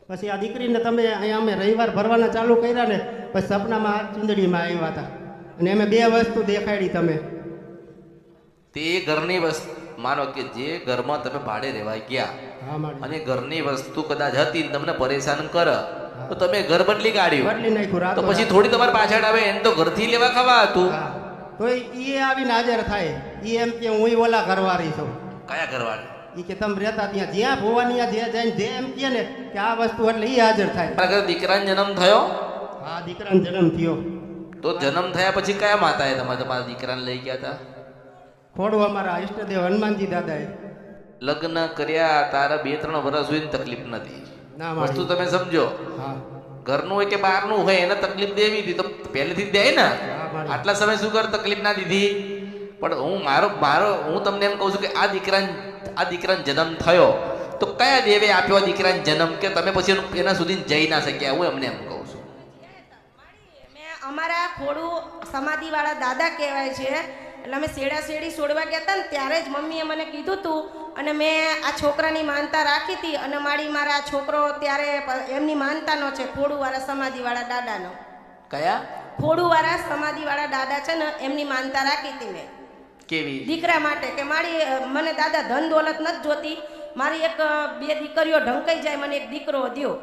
પછી આ દીકરીને તમે અહીંયા અમે રવિવાર ભરવાના ચાલુ કર્યા ને પછી સપનામાં આ ચુંદડીમાં આવ્યા હતા અને અમે 2 વસ્તુ દેખાડી તમે. તે ઘરની વસ્તુ માનો કે જે ઘરમાં તમે ભાડે રહેવા ગયા હા મારી અને ઘરની વસ્તુ કદાચ હતી ને તમને પરેશાન કરે તો તમે ઘર બદલી કાઢ્યું, બદલી નાખ્યું તો રાતો પછી થોડી તમારે પાછળ આવે એને તો ઘરથી લેવા ખાવા હતું. હા તો એ આવીને હાજર થાય. એ એમ કે હું ઓલા ઘરવાળી છું. કયા ઘરવાળી? એ કે તમે રહેતા ત્યાં જ્યાં ભવાની જે જઈને જે એમ કહે ને કે આ વસ્તુ એટલે એ હાજર થાય. તમારા ઘરે દીકરાનો જન્મ થયો હા દીકરાનો જન્મ થયો. તો જન્મ થયા પછી કયા માતાએ તમારા દીકરાને લઈ ગયા હતા? ખોડું અમારા ઈષ્ટદેવ હનુમાનજી દાદાએ. લગ્ન કર્યા તારા 2-3 વર્ષ સુધી તકલીફ નથી. ના વસ્તુ મારી તમે સમજો, હા ઘરનું હોય કે બહારનું હોય એને તકલીફ દેવી હતી તો પહેલેથી જ દે ને. હા મારી આટલા સમય શું કર તકલીફ ના દીધી? પણ હું તમને એમ કહું છું કે આ દીકરાને જન્મ થયો તો કયા દેવે આપ્યો આ દીકરાને જન્મ કે તમે પછી એના સુધી જઈ ના શક્યા? હું એમને એમ કહું છું. મેં અમારા ખોડું સમાધિવાળા દાદા કહેવાય છે એટલે અમે શેડી છોડવા ગયા હતા ને ત્યારે જ મમ્મીએ મને કીધું હતું અને મેં આ છોકરાની માનતા રાખી હતી અને મારા છોકરો ત્યારે એમની માનતાનો છે ખોડુવાળા સમાધિવાળા દાદાનો. કયા? ખોડુવાળા સમાધિવાળા દાદા છે ને એમની માનતા રાખી હતી મેં કેવી? દીકરા માટે કે મને દાદા ધન દોલત નથી જોતી, મારી 2 દીકરીઓ ઢંકાઈ જાય, મને એક દીકરો દ્યો.